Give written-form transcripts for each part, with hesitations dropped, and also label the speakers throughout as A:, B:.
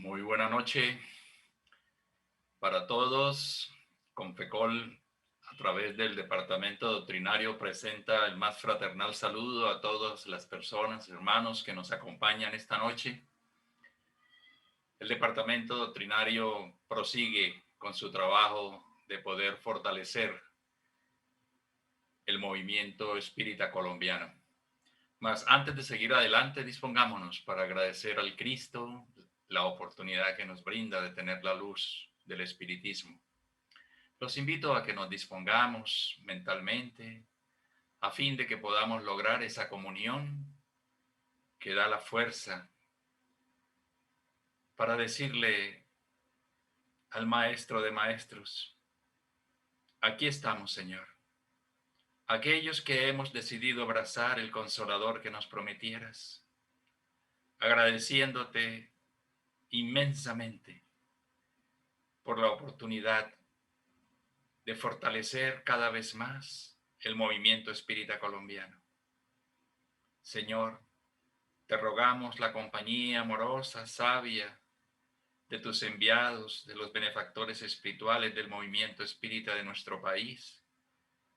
A: Muy buena noche para todos. Confecol, a través del Departamento Doctrinario, presenta el más fraternal saludo a todas las personas, hermanos que nos acompañan esta noche. El Departamento Doctrinario prosigue con su trabajo de poder fortalecer el movimiento espírita colombiano. Mas antes de seguir adelante, dispongámonos para agradecer al Cristo la oportunidad que nos brinda de tener la luz del espiritismo. Los invito a que nos dispongamos mentalmente a fin de que podamos lograr esa comunión que da la fuerza para decirle al Maestro de Maestros: aquí estamos, Señor. Aquellos que hemos decidido abrazar el Consolador que nos prometieras, agradeciéndote inmensamente por la oportunidad de fortalecer cada vez más el movimiento espírita colombiano. Señor, te rogamos la compañía amorosa, sabia de tus enviados, de los benefactores espirituales del movimiento espírita de nuestro país.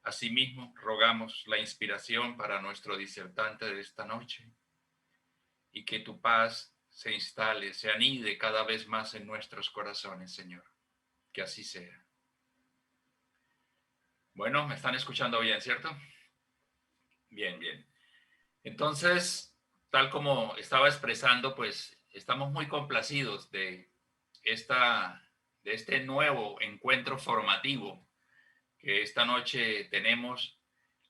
A: Asimismo, rogamos la inspiración para nuestro disertante de esta noche y que tu paz se instale, se anide cada vez más en nuestros corazones, Señor. Que así sea. Bueno, me están escuchando bien, ¿cierto? Bien, bien. Entonces, tal como estaba expresando, pues estamos muy complacidos esta, de este nuevo encuentro formativo que esta noche tenemos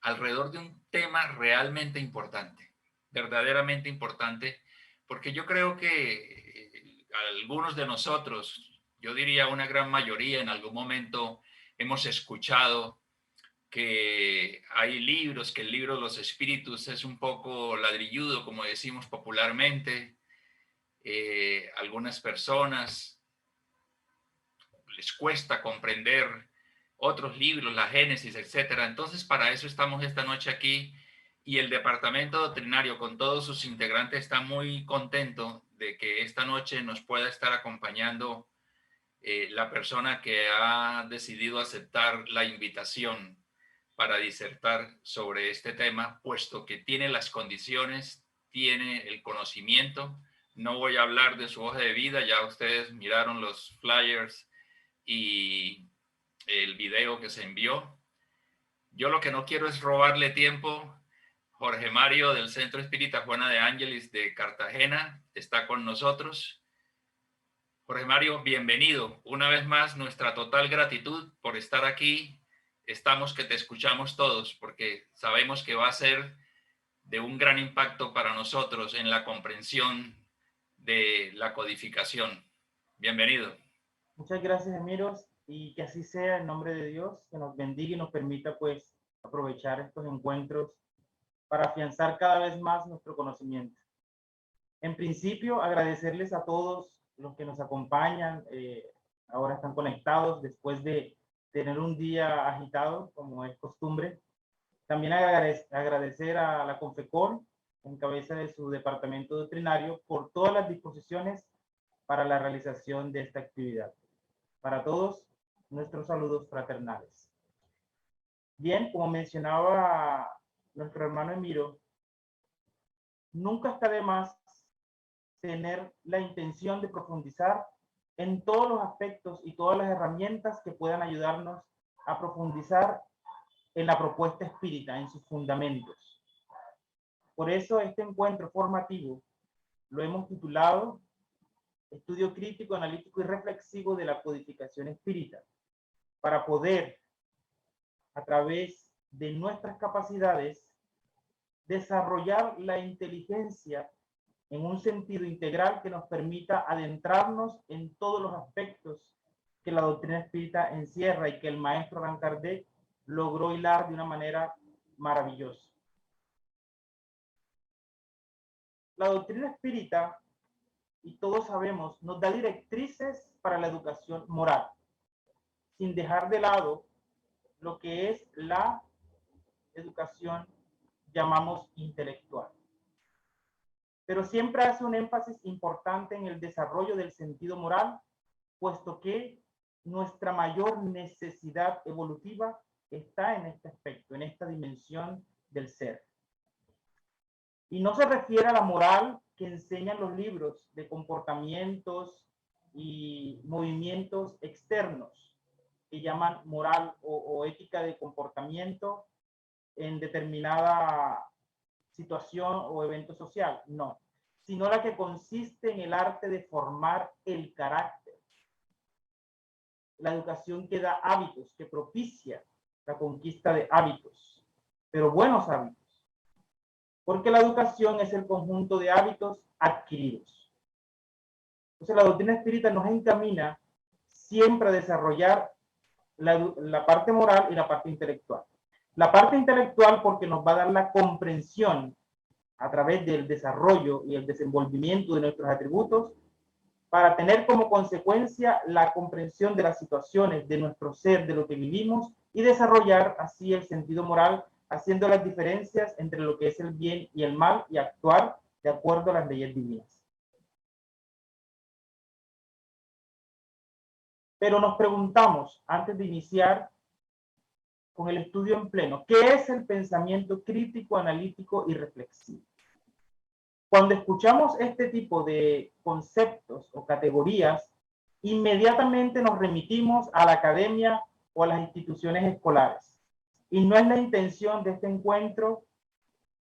A: alrededor de un tema realmente importante, verdaderamente importante, porque yo creo que algunos de nosotros, yo diría una gran mayoría, en algún momento hemos escuchado que hay libros, que el libro de los espíritus es un poco ladrilludo, como decimos popularmente. Algunas personas les cuesta comprender otros libros, la Génesis, etcétera. Entonces, para eso estamos esta noche aquí, y el Departamento Doctrinario con todos sus integrantes está muy contento de que esta noche nos pueda estar acompañando la persona que ha decidido aceptar la invitación para disertar sobre este tema, puesto que tiene las condiciones, tiene el conocimiento. No voy a hablar de su hoja de vida, ya ustedes miraron los flyers y el video que se envió. Yo lo que no quiero es robarle tiempo. Jorge Mario del Centro Espírita Juana de Ángeles de Cartagena está con nosotros. Jorge Mario, bienvenido. Una vez más, nuestra total gratitud por estar aquí. Estamos que te escuchamos todos, porque sabemos que va a ser de un gran impacto para nosotros en la comprensión de la codificación. Bienvenido.
B: Muchas gracias, Emiros, y que así sea en nombre de Dios, que nos bendiga y nos permita pues aprovechar estos encuentros para afianzar cada vez más nuestro conocimiento. En principio, agradecerles a todos los que nos acompañan, ahora están conectados después de tener un día agitado, como es costumbre. También agradecer a la Confecol, en cabeza de su departamento doctrinario, por todas las disposiciones para la realización de esta actividad. Para todos, nuestros saludos fraternales. Bien, como mencionaba nuestro hermano Emiro, nunca está de más tener la intención de profundizar en todos los aspectos y todas las herramientas que puedan ayudarnos a profundizar en la propuesta espírita, en sus fundamentos. Por eso este encuentro formativo lo hemos titulado Estudio crítico, analítico y reflexivo de la codificación espírita, para poder, a través de nuestras capacidades, desarrollar la inteligencia en un sentido integral que nos permita adentrarnos en todos los aspectos que la doctrina espírita encierra y que el maestro Allan Kardec logró hilar de una manera maravillosa. La doctrina espírita, y todos sabemos, nos da directrices para la educación moral, sin dejar de lado lo que es la educación, llamamos intelectual. pero siempre hace un énfasis importante en el desarrollo del sentido moral, puesto que nuestra mayor necesidad evolutiva está en este aspecto, en esta dimensión del ser. Y no se refiere a la moral que enseñan los libros de comportamientos y movimientos externos, que llaman moral o ética de comportamiento en determinada situación o evento social. No, sino la que consiste en el arte de formar el carácter. La educación que da hábitos, que propicia la conquista de hábitos, pero buenos hábitos. Porque la educación es el conjunto de hábitos adquiridos. Entonces la doctrina espírita nos encamina siempre a desarrollar la parte moral y la parte intelectual. La parte intelectual porque nos va a dar la comprensión a través del desarrollo y el desenvolvimiento de nuestros atributos para tener como consecuencia la comprensión de las situaciones de nuestro ser, de lo que vivimos y desarrollar así el sentido moral, haciendo las diferencias entre lo que es el bien y el mal y actuar de acuerdo a las leyes divinas. Pero nos preguntamos, antes de iniciar con el estudio en pleno, ¿qué es el pensamiento crítico, analítico y reflexivo? Cuando escuchamos este tipo de conceptos o categorías, inmediatamente nos remitimos a la academia o a las instituciones escolares. Y no es la intención de este encuentro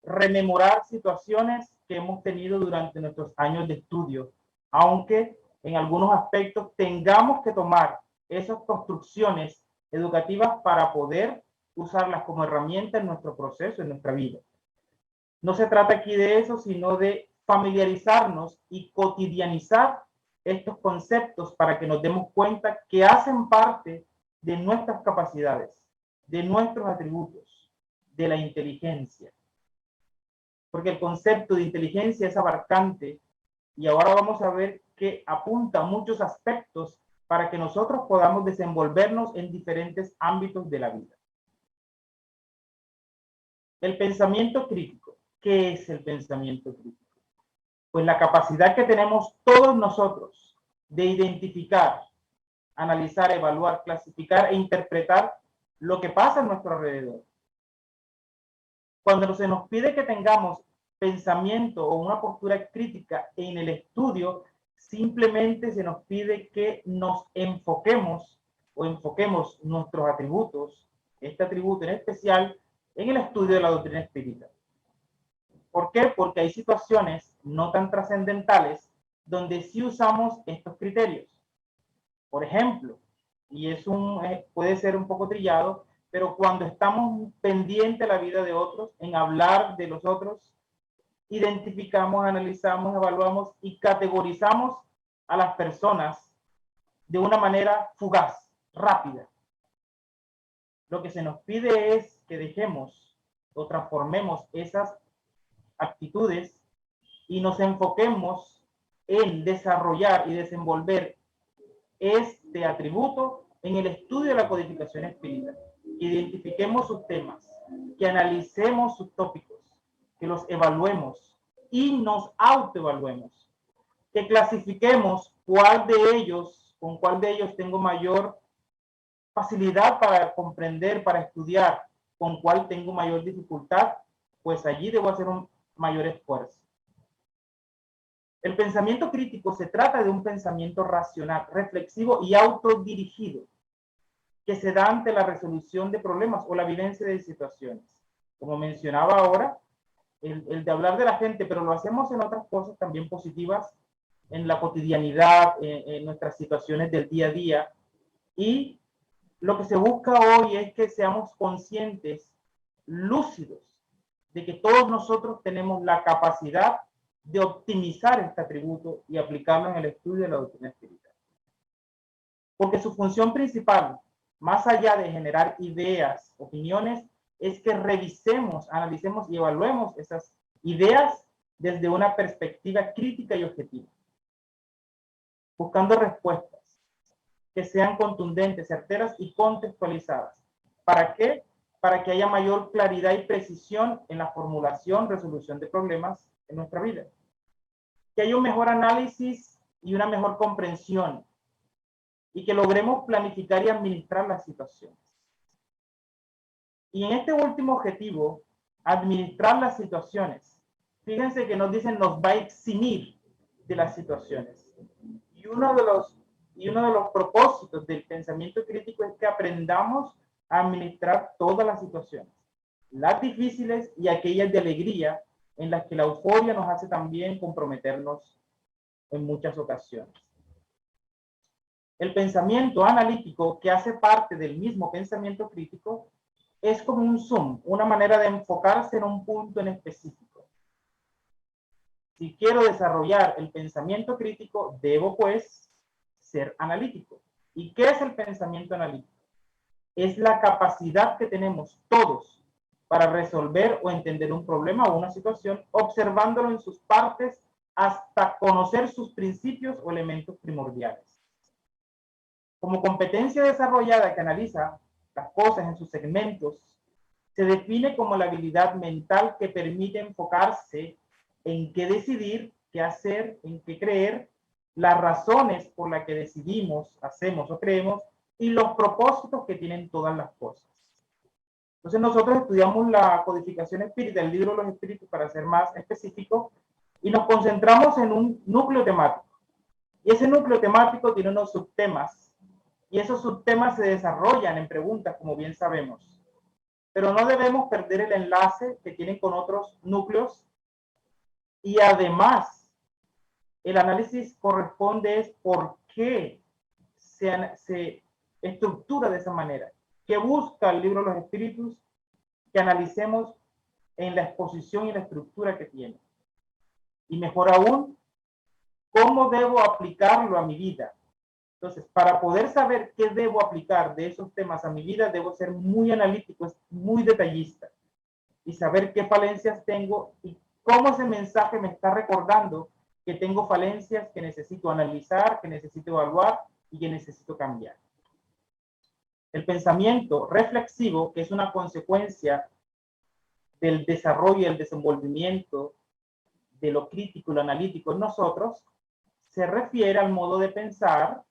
B: rememorar situaciones que hemos tenido durante nuestros años de estudio, aunque en algunos aspectos tengamos que tomar esas construcciones educativas para poder usarlas como herramienta en nuestro proceso, en nuestra vida. No se trata aquí de eso, sino de familiarizarnos y cotidianizar estos conceptos para que nos demos cuenta que hacen parte de nuestras capacidades, de nuestros atributos, de la inteligencia. Porque el concepto de inteligencia es abarcante y ahora vamos a ver que apunta a muchos aspectos para que nosotros podamos desenvolvernos en diferentes ámbitos de la vida. El pensamiento crítico. ¿Qué es el pensamiento crítico? Pues la capacidad que tenemos todos nosotros de identificar, analizar, evaluar, clasificar e interpretar lo que pasa a nuestro alrededor. Cuando se nos pide que tengamos pensamiento o una postura crítica en el estudio, simplemente se nos pide que nos enfoquemos o enfoquemos nuestros atributos, este atributo en especial, en el estudio de la doctrina espírita. ¿Por qué? Porque hay situaciones no tan trascendentales donde sí usamos estos criterios. Por ejemplo, y puede ser un poco trillado, pero cuando estamos pendientes de la vida de otros, en hablar de los otros, identificamos, analizamos, evaluamos y categorizamos a las personas de una manera fugaz, rápida. Lo que se nos pide es que dejemos o transformemos esas actitudes y nos enfoquemos en desarrollar y desenvolver este atributo en el estudio de la codificación espírita. Identifiquemos sus temas, que analicemos sus tópicos, que los evaluemos y nos autoevaluemos, que clasifiquemos con cuál de ellos tengo mayor facilidad para comprender, para estudiar, con cuál tengo mayor dificultad, pues allí debo hacer un mayor esfuerzo. El pensamiento crítico se trata de un pensamiento racional, reflexivo y autodirigido, que se da ante la resolución de problemas o la vivencia de situaciones. Como mencionaba ahora, el de hablar de la gente, pero lo hacemos en otras cosas también positivas, en la cotidianidad, en nuestras situaciones del día a día. Y lo que se busca hoy es que seamos conscientes, lúcidos, de que todos nosotros tenemos la capacidad de optimizar este atributo y aplicarlo en el estudio de la doctrina espiritual. Porque su función principal, más allá de generar ideas, opiniones, es que revisemos, analicemos y evaluemos esas ideas desde una perspectiva crítica y objetiva, buscando respuestas que sean contundentes, certeras y contextualizadas. ¿Para qué? Para que haya mayor claridad y precisión en la formulación, resolución de problemas en nuestra vida. que haya un mejor análisis y una mejor comprensión, y que logremos planificar y administrar las situaciones. Y en este último objetivo, administrar las situaciones, fíjense que nos dicen nos va a eximir de las situaciones. Y uno de los propósitos del pensamiento crítico es que aprendamos a administrar todas las situaciones, las difíciles y aquellas de alegría, en las que la euforia nos hace también comprometernos en muchas ocasiones. El pensamiento analítico, que hace parte del mismo pensamiento crítico, es como un zoom, una manera de enfocarse en un punto en específico. Si quiero desarrollar el pensamiento crítico, debo pues ser analítico. ¿Y qué es el pensamiento analítico? Es la capacidad que tenemos todos para resolver o entender un problema o una situación, observándolo en sus partes hasta conocer sus principios o elementos primordiales. Como competencia desarrollada que analiza las cosas en sus segmentos, se define como la habilidad mental que permite enfocarse en qué decidir, qué hacer, en qué creer, las razones por las que decidimos, hacemos o creemos, y los propósitos que tienen todas las cosas. Entonces nosotros estudiamos la codificación espírita, el libro de los espíritus, para ser más específico, y nos concentramos en un núcleo temático. Y ese núcleo temático tiene unos subtemas, y esos subtemas se desarrollan en preguntas, como bien sabemos. Pero no debemos perder el enlace que tienen con otros núcleos, y además el análisis corresponde es por qué se estructura de esa manera. ¿Qué busca el libro de los espíritus? Que analicemos en la exposición y la estructura que tiene. Y mejor aún, ¿cómo debo aplicarlo a mi vida? Entonces, para poder saber qué debo aplicar de esos temas a mi vida, debo ser muy analítico, muy detallista, y saber qué falencias tengo y cómo ese mensaje me está recordando que tengo falencias que necesito analizar, que necesito evaluar y que necesito cambiar. El pensamiento reflexivo, que es una consecuencia del desarrollo y el desenvolvimiento de lo crítico y lo analítico en nosotros, se refiere al modo de pensar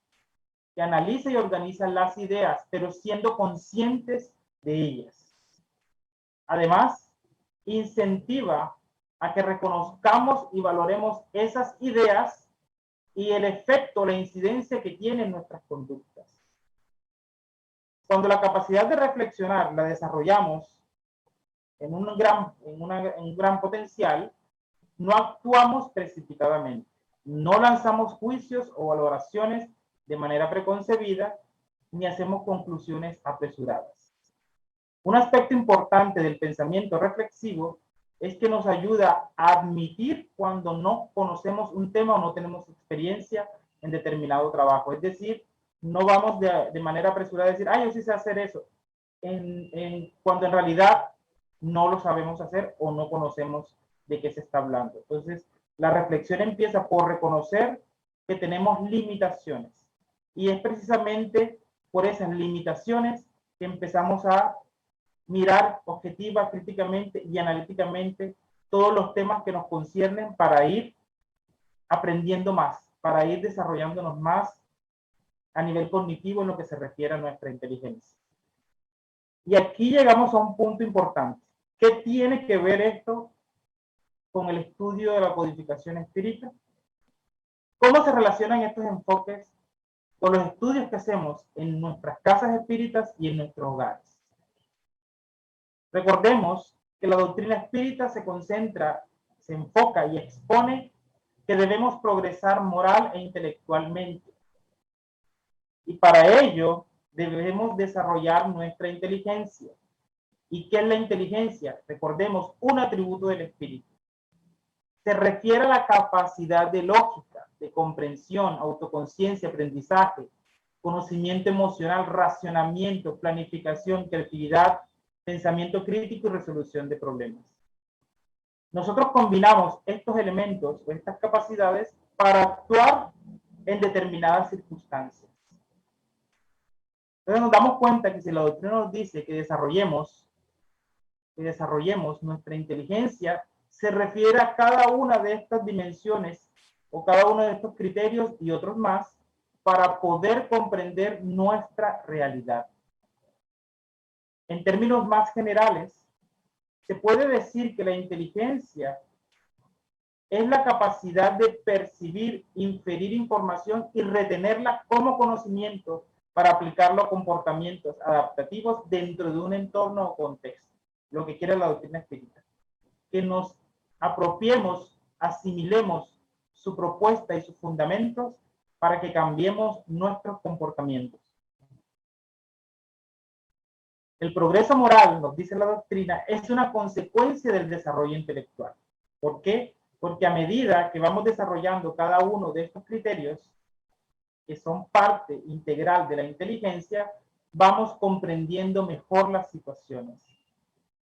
B: que analiza y organiza las ideas, pero siendo conscientes de ellas. Además, incentiva a que reconozcamos y valoremos esas ideas y el efecto, la incidencia que tienen en nuestras conductas. Cuando la capacidad de reflexionar la desarrollamos en un gran potencial, no actuamos precipitadamente, no lanzamos juicios o valoraciones de manera preconcebida, ni hacemos conclusiones apresuradas. Un aspecto importante del pensamiento reflexivo es que nos ayuda a admitir cuando no conocemos un tema o no tenemos experiencia en determinado trabajo. Es decir, no vamos de manera apresurada a decir, yo sí sé hacer eso, cuando en realidad no lo sabemos hacer o no conocemos de qué se está hablando. Entonces, la reflexión empieza por reconocer que tenemos limitaciones. Y es precisamente por esas limitaciones que empezamos a mirar objetiva, críticamente y analíticamente todos los temas que nos conciernen para ir aprendiendo más, para ir desarrollándonos más a nivel cognitivo en lo que se refiere a nuestra inteligencia. Y aquí llegamos a un punto importante. ¿Qué tiene que ver esto con el estudio de la codificación espírita? ¿Cómo se relacionan estos enfoques con los estudios que hacemos en nuestras casas espíritas y en nuestros hogares? Recordemos que la doctrina espírita se concentra, se enfoca y expone que debemos progresar moral e intelectualmente. Y para ello debemos desarrollar nuestra inteligencia. ¿Y qué es la inteligencia? Recordemos, un atributo del espíritu. Se refiere a la capacidad de lógica, de comprensión, autoconciencia, aprendizaje, conocimiento emocional, racionamiento, planificación, creatividad, pensamiento crítico y resolución de problemas. Nosotros combinamos estos elementos o estas capacidades para actuar en determinadas circunstancias. Entonces nos damos cuenta que si la doctrina nos dice que desarrollemos nuestra inteligencia, se refiere a cada una de estas dimensiones o cada uno de estos criterios y otros más para poder comprender nuestra realidad. En términos más generales, se puede decir que la inteligencia es la capacidad de percibir, inferir información y retenerla como conocimiento para aplicarlo a comportamientos adaptativos dentro de un entorno o contexto. Lo que quiere la doctrina espírita. Que nos apropiemos, asimilemos su propuesta y sus fundamentos para que cambiemos nuestros comportamientos. El progreso moral, nos dice la doctrina, es una consecuencia del desarrollo intelectual. ¿Por qué? Porque a medida que vamos desarrollando cada uno de estos criterios, que son parte integral de la inteligencia, vamos comprendiendo mejor las situaciones.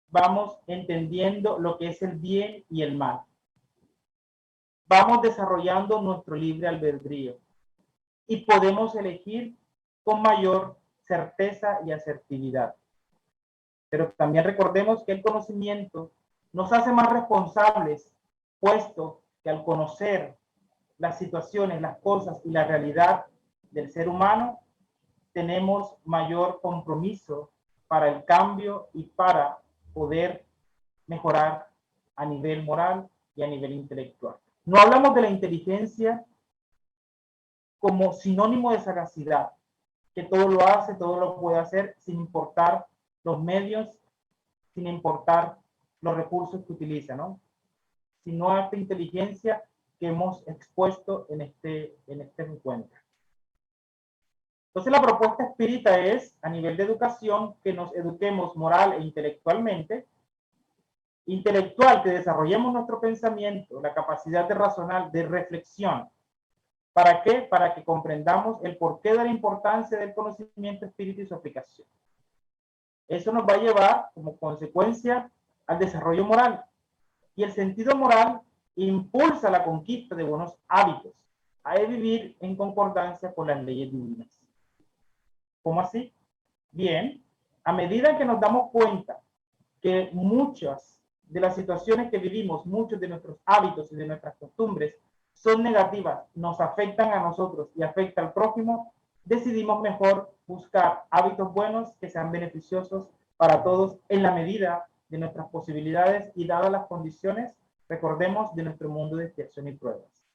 B: Vamos entendiendo lo que es el bien y el mal. Vamos desarrollando nuestro libre albedrío y podemos elegir con mayor certeza y asertividad. Pero también recordemos que el conocimiento nos hace más responsables, puesto que al conocer las situaciones, las cosas y la realidad del ser humano, tenemos mayor compromiso para el cambio y para poder mejorar a nivel moral y a nivel intelectual. No hablamos de la inteligencia como sinónimo de sagacidad, que todo lo hace, todo lo puede hacer sin importar los medios, sin importar los recursos que utiliza, ¿no? Sino a esta inteligencia que hemos expuesto en este encuentro. Entonces la propuesta espírita es, a nivel de educación, que nos eduquemos moral e intelectualmente. Intelectual, que desarrollemos nuestro pensamiento, la capacidad de razonar, de reflexión. ¿Para qué? Para que comprendamos el porqué de la importancia del conocimiento espírita y su aplicación. Eso nos va a llevar como consecuencia al desarrollo moral. Y el sentido moral impulsa la conquista de buenos hábitos, a vivir en concordancia con las leyes divinas. ¿Cómo así? Bien, a medida que nos damos cuenta que muchas de las situaciones que vivimos, muchos de nuestros hábitos y de nuestras costumbres son negativas, nos afectan a nosotros y afecta al prójimo, decidimos mejor buscar hábitos buenos que sean beneficiosos para todos en la medida de nuestras posibilidades y dadas las condiciones, recordemos, de nuestro mundo de expiación y pruebas.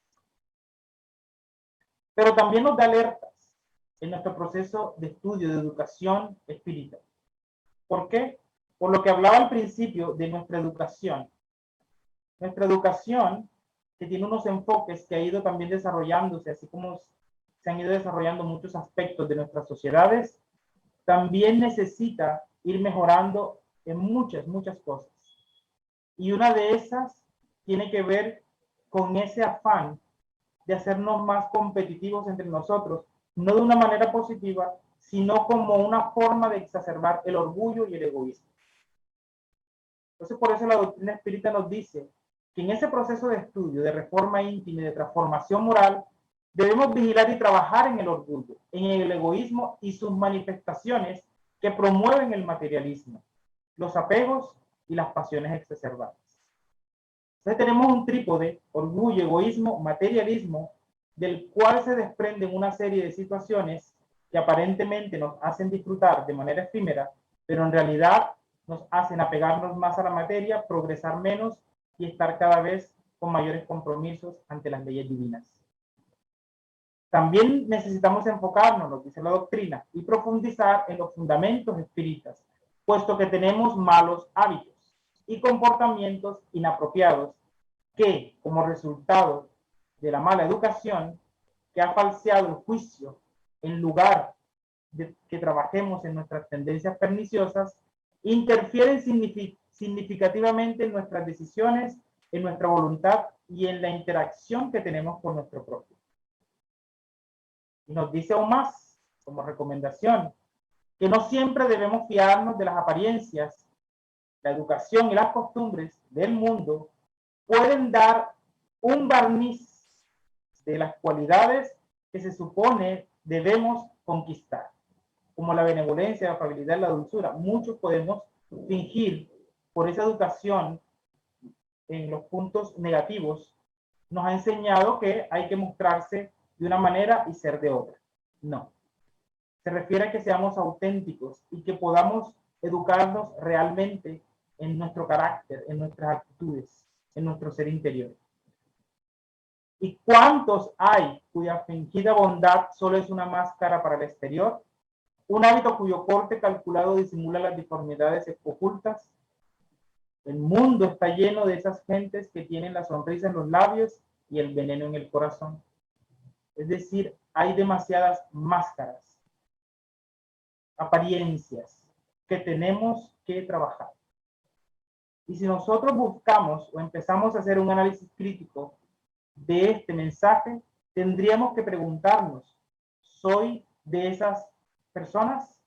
B: Pero también nos da alertas en nuestro proceso de estudio, de educación espírita. ¿Por qué? Por lo que hablaba al principio de nuestra educación. Nuestra educación, que tiene unos enfoques que ha ido también desarrollándose, así como se han ido desarrollando muchos aspectos de nuestras sociedades, también necesita ir mejorando en muchas cosas. Y una de esas tiene que ver con ese afán de hacernos más competitivos entre nosotros, no de una manera positiva, sino como una forma de exacerbar el orgullo y el egoísmo. Entonces, por eso la doctrina espírita nos dice que en ese proceso de estudio, de reforma íntima y de transformación moral, debemos vigilar y trabajar en el orgullo, en el egoísmo y sus manifestaciones que promueven el materialismo, los apegos y las pasiones exacerbadas. Entonces tenemos un trípode, orgullo, egoísmo, materialismo, del cual se desprenden una serie de situaciones que aparentemente nos hacen disfrutar de manera efímera, pero en realidad nos hacen apegarnos más a la materia, progresar menos y estar cada vez con mayores compromisos ante las leyes divinas. También necesitamos enfocarnos, nos dice la doctrina, y profundizar en los fundamentos espíritas, puesto que tenemos malos hábitos y comportamientos inapropiados que, como resultado de la mala educación, que ha falseado el juicio en lugar de que trabajemos en nuestras tendencias perniciosas, interfieren significativamente en nuestras decisiones, en nuestra voluntad y en la interacción que tenemos con nuestro propio. Y nos dice aún más, como recomendación, que no siempre debemos fiarnos de las apariencias. La educación y las costumbres del mundo pueden dar un barniz de las cualidades que se supone debemos conquistar, como la benevolencia, la afabilidad y la dulzura. Muchos podemos fingir por esa educación en los puntos negativos nos ha enseñado que hay que mostrarse de una manera y ser de otra. No. Se refiere a que seamos auténticos y que podamos educarnos realmente en nuestro carácter, en nuestras actitudes, en nuestro ser interior. ¿Y cuántos hay cuya fingida bondad solo es una máscara para el exterior? Un hábito cuyo corte calculado disimula las deformidades ocultas. El mundo está lleno de esas gentes que tienen la sonrisa en los labios y el veneno en el corazón. Es decir, hay demasiadas máscaras, apariencias que tenemos que trabajar. Y si nosotros buscamos o empezamos a hacer un análisis crítico de este mensaje, tendríamos que preguntarnos, ¿soy de esas personas?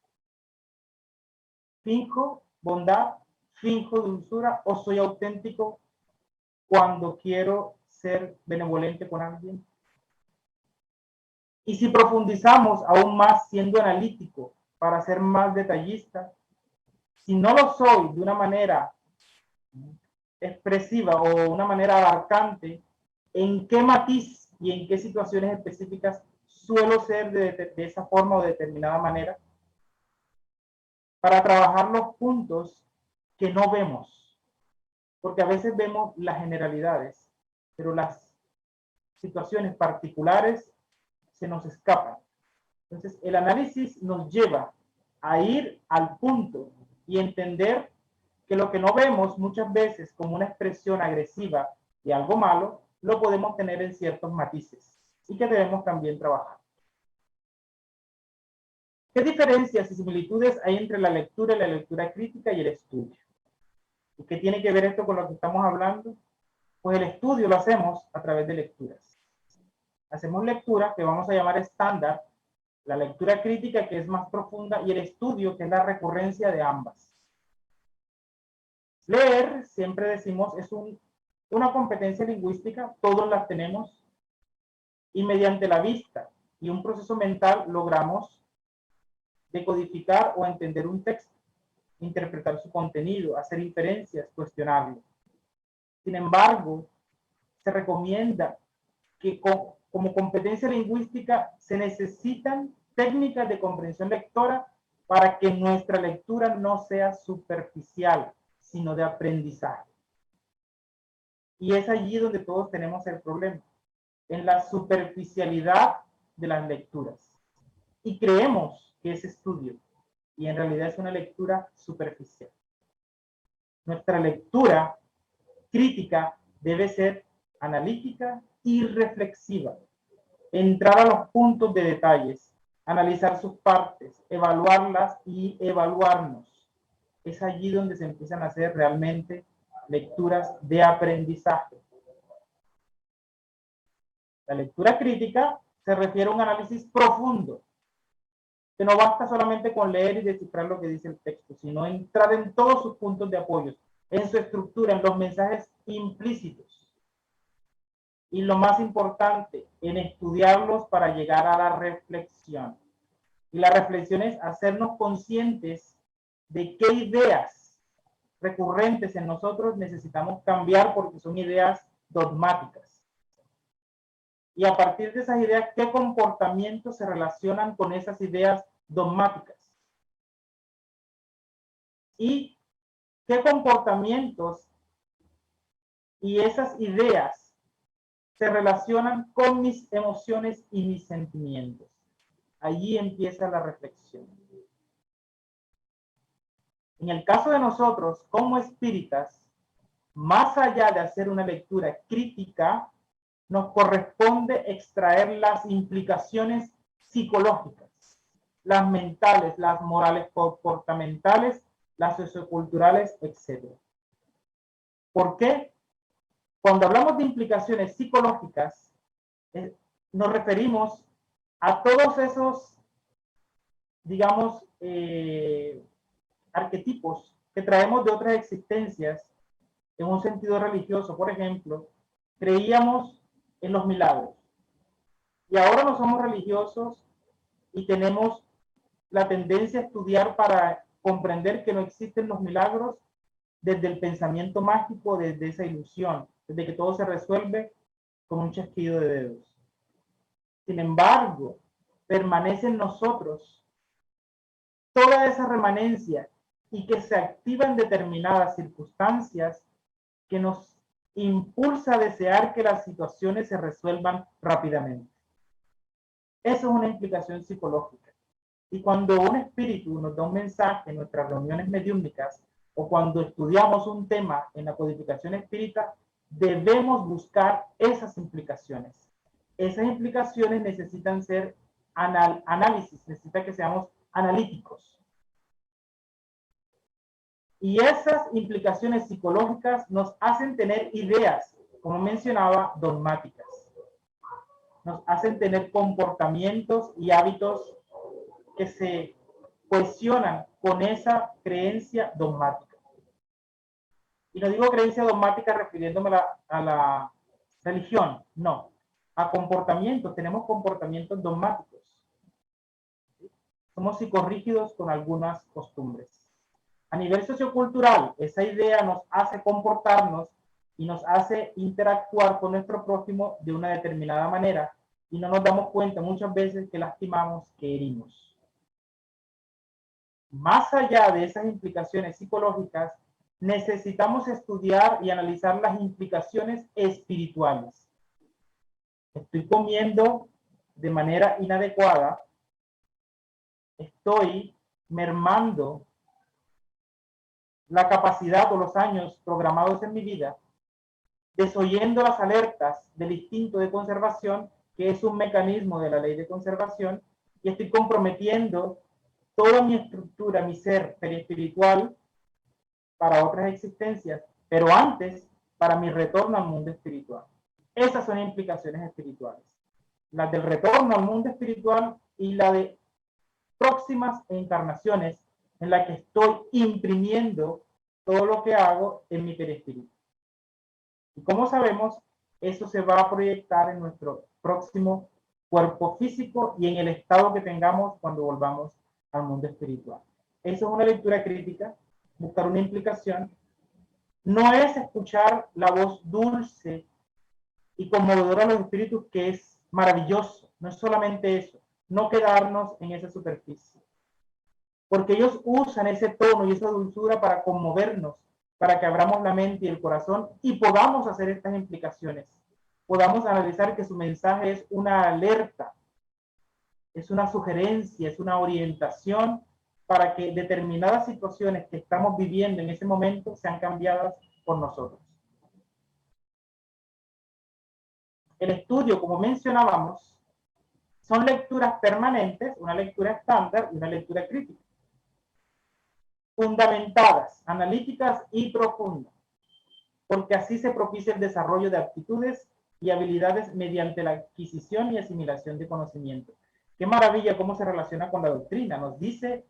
B: ¿Finjo bondad? ¿Finjo dulzura? ¿O soy auténtico cuando quiero ser benevolente con alguien? Y si profundizamos aún más siendo analítico para ser más detallista, si no lo soy de una manera expresiva o una manera abarcante, ¿en qué matiz y en qué situaciones específicas suelo ser de esa forma o de determinada manera? Para trabajar los puntos que no vemos, porque a veces vemos las generalidades, pero las situaciones particulares se nos escapan. Entonces, el análisis nos lleva a ir al punto y entender que lo que no vemos muchas veces como una expresión agresiva de algo malo, lo podemos tener en ciertos matices y que debemos también trabajar. ¿Qué diferencias y similitudes hay entre la lectura y la lectura crítica y el estudio? ¿Y qué tiene que ver esto con lo que estamos hablando? Pues el estudio lo hacemos a través de lecturas. Hacemos lecturas que vamos a llamar estándar, la lectura crítica que es más profunda y el estudio que es la recurrencia de ambas. Leer, siempre decimos, es una competencia lingüística, todos las tenemos, y mediante la vista y un proceso mental logramos decodificar o entender un texto, interpretar su contenido, hacer inferencias, cuestionarlo. Sin embargo, se recomienda que como competencia lingüística se necesitan técnicas de comprensión lectora para que nuestra lectura no sea superficial, sino de aprendizaje. Y es allí donde todos tenemos el problema, en la superficialidad de las lecturas. Y creemos que es estudio, y en realidad es una lectura superficial. Nuestra lectura crítica debe ser analítica y reflexiva, entrar a los puntos de detalles, analizar sus partes, evaluarlas y evaluarnos. Es allí donde se empiezan a hacer realmente lecturas de aprendizaje. La lectura crítica se refiere a un análisis profundo, que no basta solamente con leer y descifrar lo que dice el texto, sino entrar en todos sus puntos de apoyo, en su estructura, en los mensajes implícitos. Y lo más importante, en estudiarlos para llegar a la reflexión. Y la reflexión es hacernos conscientes de qué ideas recurrentes en nosotros necesitamos cambiar porque son ideas dogmáticas. Y a partir de esas ideas, ¿qué comportamientos se relacionan con esas ideas dogmáticas? Y qué comportamientos y esas ideas se relacionan con mis emociones y mis sentimientos. Allí empieza la reflexión. En el caso de nosotros, como espíritas, más allá de hacer una lectura crítica, nos corresponde extraer las implicaciones psicológicas, las mentales, las morales comportamentales, las socioculturales, etc. ¿Por qué? Cuando hablamos de implicaciones psicológicas, nos referimos a todos esos, digamos, arquetipos que traemos de otras existencias en un sentido religioso. Por ejemplo, creíamos en los milagros y ahora no somos religiosos y tenemos la tendencia a estudiar para comprender que no existen los milagros desde el pensamiento mágico, desde esa ilusión, desde que todo se resuelve con un chasquido de dedos. Sin embargo, permanece en nosotros toda esa remanencia y que se activa en determinadas circunstancias que nos impulsa a desear que las situaciones se resuelvan rápidamente. Eso es una implicación psicológica. Y cuando un espíritu nos da un mensaje en nuestras reuniones mediúmnicas o cuando estudiamos un tema en la codificación espírita, debemos buscar esas implicaciones. Esas implicaciones necesitan ser análisis, necesita que seamos analíticos. Y esas implicaciones psicológicas nos hacen tener ideas, como mencionaba, dogmáticas. Nos hacen tener comportamientos y hábitos que se cohesionan con esa creencia dogmática. Y no digo creencia dogmática refiriéndome a la religión, no. A comportamientos, tenemos comportamientos dogmáticos. Somos psicorrígidos con algunas costumbres. A nivel sociocultural, esa idea nos hace comportarnos y nos hace interactuar con nuestro prójimo de una determinada manera y no nos damos cuenta muchas veces que lastimamos, que herimos. Más allá de esas implicaciones psicológicas, necesitamos estudiar y analizar las implicaciones espirituales. Estoy comiendo de manera inadecuada, estoy mermando la capacidad o los años programados en mi vida, desoyendo las alertas del instinto de conservación, que es un mecanismo de la ley de conservación, y estoy comprometiendo toda mi estructura, mi ser periespiritual para otras existencias, pero antes para mi retorno al mundo espiritual. Esas son implicaciones espirituales. Las del retorno al mundo espiritual y la de próximas encarnaciones en la que estoy imprimiendo todo lo que hago en mi perispíritu. Y como sabemos, eso se va a proyectar en nuestro próximo cuerpo físico y en el estado que tengamos cuando volvamos al mundo espiritual. Eso es una lectura crítica, buscar una implicación. No es escuchar la voz dulce y conmovedora de los espíritus, que es maravilloso. No es solamente eso, no quedarnos en esa superficie. Porque ellos usan ese tono y esa dulzura para conmovernos, para que abramos la mente y el corazón y podamos hacer estas implicaciones. Podamos analizar que su mensaje es una alerta, es una sugerencia, es una orientación para que determinadas situaciones que estamos viviendo en ese momento sean cambiadas por nosotros. El estudio, como mencionábamos, son lecturas permanentes, una lectura estándar y una lectura crítica. Fundamentadas, analíticas y profundas, porque así se propicia el desarrollo de aptitudes y habilidades mediante la adquisición y asimilación de conocimiento. Qué maravilla cómo se relaciona con la doctrina. Nos dice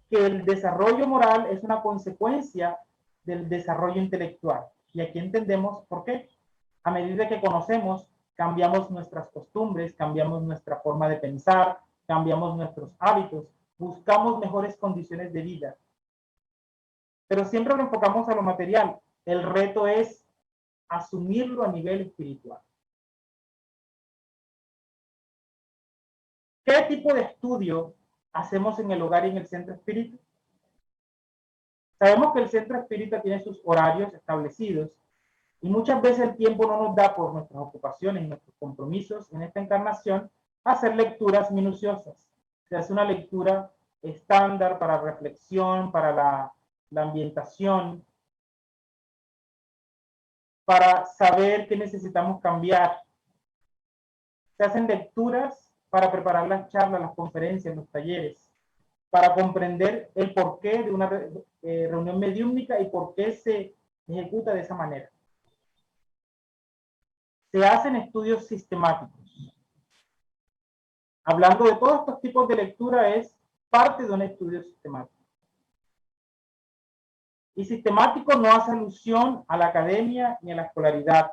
B: que el desarrollo moral es una consecuencia del desarrollo intelectual. Y aquí entendemos por qué. A medida que conocemos, cambiamos nuestras costumbres, cambiamos nuestra forma de pensar, cambiamos nuestros hábitos, buscamos mejores condiciones de vida. Pero siempre lo enfocamos a lo material. El reto es asumirlo a nivel espiritual. ¿Qué tipo de estudio hacemos en el hogar y en el centro espírita? Sabemos que el centro espírita tiene sus horarios establecidos y muchas veces el tiempo no nos da por nuestras ocupaciones y nuestros compromisos en esta encarnación a hacer lecturas minuciosas. Se hace una lectura estándar para reflexión, para la ambientación, para saber qué necesitamos cambiar. Se hacen lecturas para preparar las charlas, las conferencias, los talleres, para comprender el porqué de una reunión mediúmnica y por qué se ejecuta de esa manera. Se hacen estudios sistemáticos. Hablando de todos estos tipos de lectura, es parte de un estudio sistemático. Y sistemático no hace alusión a la academia ni a la escolaridad.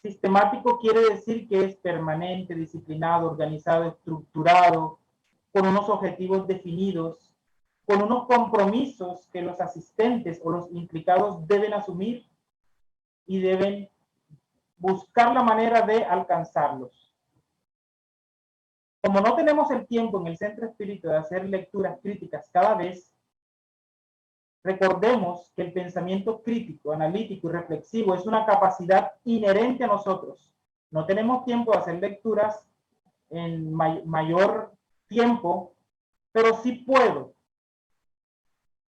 B: Sistemático quiere decir que es permanente, disciplinado, organizado, estructurado, con unos objetivos definidos, con unos compromisos que los asistentes o los implicados deben asumir y deben buscar la manera de alcanzarlos. Como no tenemos el tiempo en el Centro Espíritu de hacer lecturas críticas cada vez, recordemos que el pensamiento crítico, analítico y reflexivo es una capacidad inherente a nosotros. No tenemos tiempo de hacer lecturas en mayor tiempo, pero sí puedo,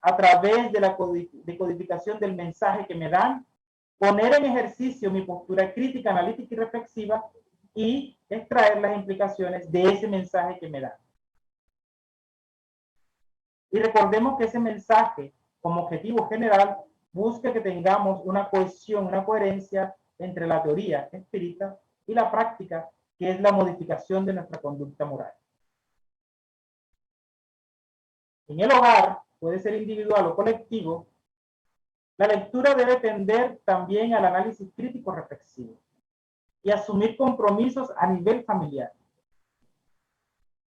B: a través de la decodificación del mensaje que me dan, poner en ejercicio mi postura crítica, analítica y reflexiva y extraer las implicaciones de ese mensaje que me dan. Y recordemos que ese mensaje, como objetivo general, busca que tengamos una cohesión, una coherencia entre la teoría espírita y la práctica, que es la modificación de nuestra conducta moral. En el hogar, puede ser individual o colectivo, la lectura debe tender también al análisis crítico reflexivo y asumir compromisos a nivel familiar.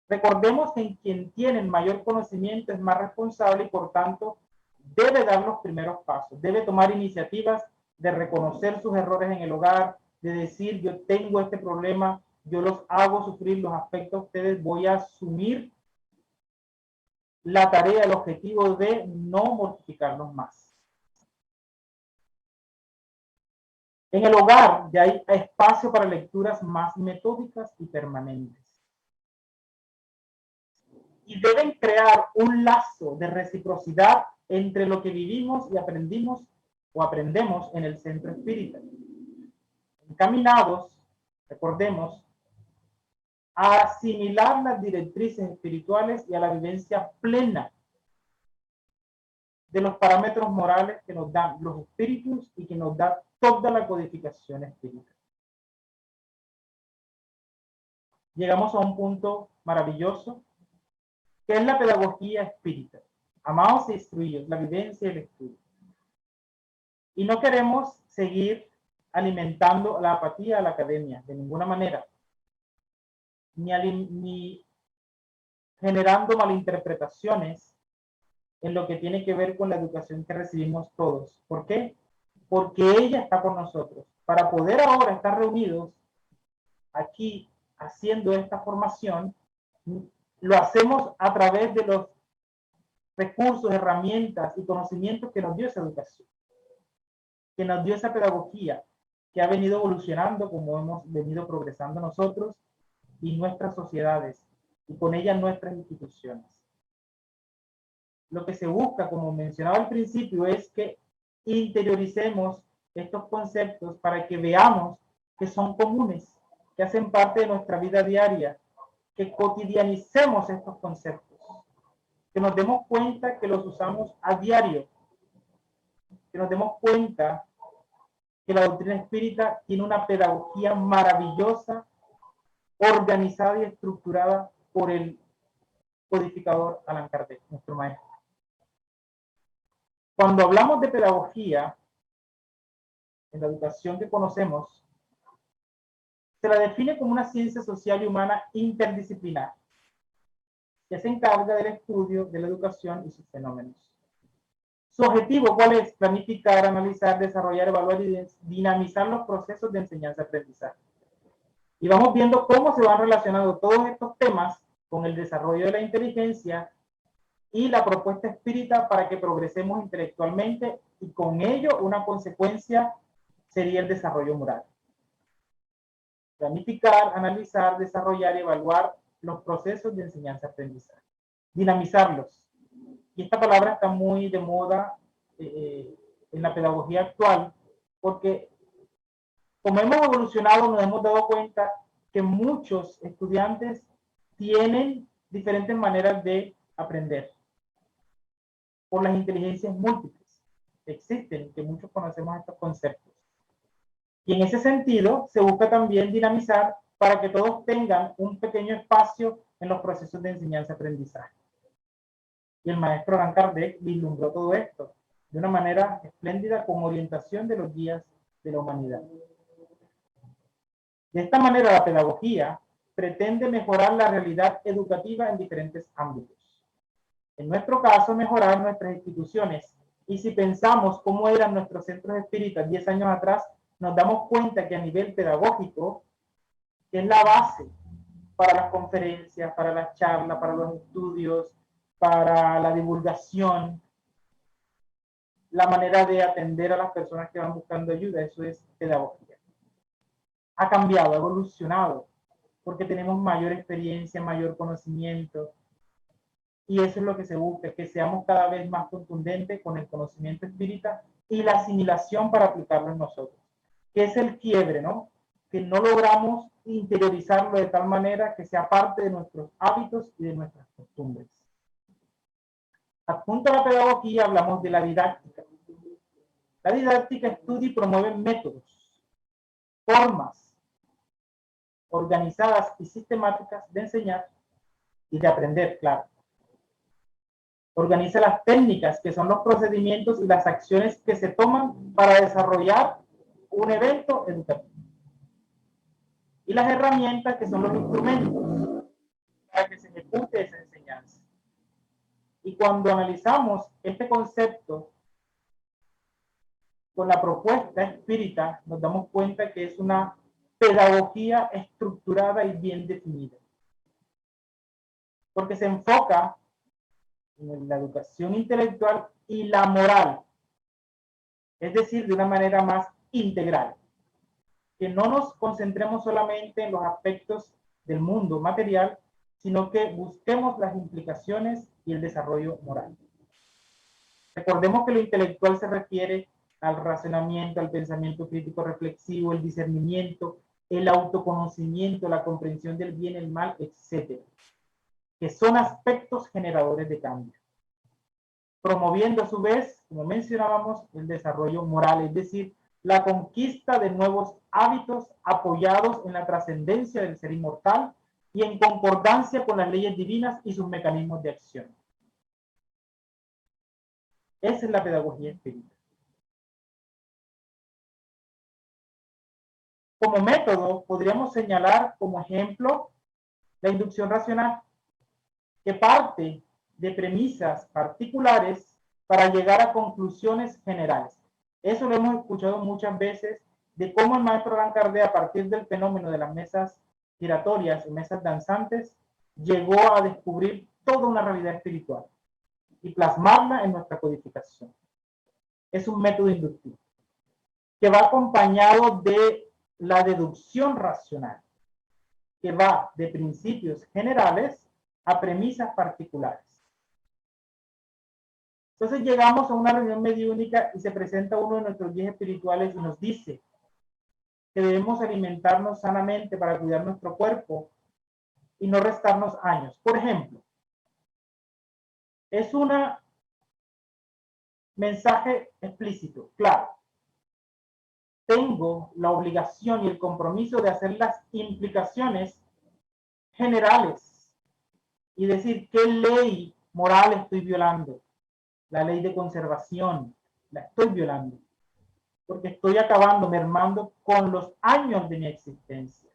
B: Recordemos que quien tiene mayor conocimiento es más responsable y por tanto debe dar los primeros pasos, debe tomar iniciativas de reconocer sus errores en el hogar, de decir yo tengo este problema, yo los hago sufrir, los afecto a ustedes, voy a asumir la tarea, el objetivo de no mortificarlos más. En el hogar ya hay espacio para lecturas más metódicas y permanentes. Y deben crear un lazo de reciprocidad entre lo que vivimos y aprendimos o aprendemos en el centro espírita. Encaminados, recordemos, a asimilar las directrices espirituales y a la vivencia plena de los parámetros morales que nos dan los espíritus y que nos da toda la codificación espírita. Llegamos a un punto maravilloso, que es la pedagogía espírita. Amados e instruidos, la vivencia y el estudio. Y no queremos seguir alimentando la apatía a la academia, de ninguna manera. Ni generando malinterpretaciones en lo que tiene que ver con la educación que recibimos todos. ¿Por qué? Porque ella está con nosotros. Para poder ahora estar reunidos aquí haciendo esta formación, lo hacemos a través de los recursos, herramientas y conocimientos que nos dio esa educación, que nos dio esa pedagogía, que ha venido evolucionando como hemos venido progresando nosotros y nuestras sociedades, y con ellas nuestras instituciones. Lo que se busca, como mencionaba al principio, es que interioricemos estos conceptos para que veamos que son comunes, que hacen parte de nuestra vida diaria, que cotidianicemos estos conceptos, que nos demos cuenta que los usamos a diario, que nos demos cuenta que la doctrina espírita tiene una pedagogía maravillosa, organizada y estructurada por el codificador Allan Kardec, nuestro maestro. Cuando hablamos de pedagogía, en la educación que conocemos, se la define como una ciencia social y humana interdisciplinar, que se encarga del estudio de la educación y sus fenómenos. Su objetivo, ¿cuál es? Planificar, analizar, desarrollar, evaluar y dinamizar los procesos de enseñanza-aprendizaje. Y vamos viendo cómo se van relacionando todos estos temas con el desarrollo de la inteligencia y la propuesta espírita para que progresemos intelectualmente, y con ello una consecuencia sería el desarrollo moral. Planificar, analizar, desarrollar y evaluar los procesos de enseñanza-aprendizaje. Dinamizarlos. Y esta palabra está muy de moda en la pedagogía actual, porque como hemos evolucionado nos hemos dado cuenta que muchos estudiantes tienen diferentes maneras de aprender por las inteligencias múltiples. Existen, que muchos conocemos estos conceptos. Y en ese sentido se busca también dinamizar para que todos tengan un pequeño espacio en los procesos de enseñanza-aprendizaje. Y el maestro Allan Kardec vislumbró todo esto de una manera espléndida con orientación de los guías de la humanidad. De esta manera, la pedagogía pretende mejorar la realidad educativa en diferentes ámbitos. En nuestro caso, mejorar nuestras instituciones. Y si pensamos cómo eran nuestros centros espíritas 10 años atrás, nos damos cuenta que a nivel pedagógico, que es la base para las conferencias, para las charlas, para los estudios, para la divulgación, la manera de atender a las personas que van buscando ayuda, eso es pedagogía. Ha cambiado, ha evolucionado, porque tenemos mayor experiencia, mayor conocimiento, y eso es lo que se busca, que seamos cada vez más contundentes con el conocimiento espírita y la asimilación para aplicarlo en nosotros, que es el quiebre, ¿no? Que no logramos interiorizarlo de tal manera que sea parte de nuestros hábitos y de nuestras costumbres. Adjunto a la pedagogía hablamos de la didáctica. La didáctica estudia y promueve métodos, formas organizadas y sistemáticas de enseñar y de aprender, claro. Organiza las técnicas, que son los procedimientos y las acciones que se toman para desarrollar un evento educativo. Y las herramientas, que son los instrumentos para que se ejecute esa enseñanza. Y cuando analizamos este concepto con la propuesta espírita, nos damos cuenta que es una pedagogía estructurada y bien definida. Porque se enfoca en la educación intelectual y la moral, es decir, de una manera más integral. Que no nos concentremos solamente en los aspectos del mundo material, sino que busquemos las implicaciones y el desarrollo moral. Recordemos que lo intelectual se refiere al razonamiento, al pensamiento crítico reflexivo, el discernimiento, el autoconocimiento, la comprensión del bien, el mal, etc., que son aspectos generadores de cambio, promoviendo a su vez, como mencionábamos, el desarrollo moral, es decir, la conquista de nuevos hábitos apoyados en la trascendencia del ser inmortal y en concordancia con las leyes divinas y sus mecanismos de acción. Esa es la pedagogía espírita. Como método, podríamos señalar como ejemplo la inducción racional, que parte de premisas particulares para llegar a conclusiones generales. Eso lo hemos escuchado muchas veces, de cómo el maestro Allan Kardec, a partir del fenómeno de las mesas giratorias y mesas danzantes, llegó a descubrir toda una realidad espiritual y plasmarla en nuestra codificación. Es un método inductivo que va acompañado de la deducción racional, que va de principios generales a premisas particulares. Entonces llegamos a una reunión mediúnica y se presenta uno de nuestros guías espirituales y nos dice que debemos alimentarnos sanamente para cuidar nuestro cuerpo y no restarnos años. Por ejemplo, es un mensaje explícito, claro. Tengo la obligación y el compromiso de hacer las implicaciones generales y decir qué ley moral estoy violando. La ley de conservación la estoy violando, porque estoy acabando, mermando con los años de mi existencia.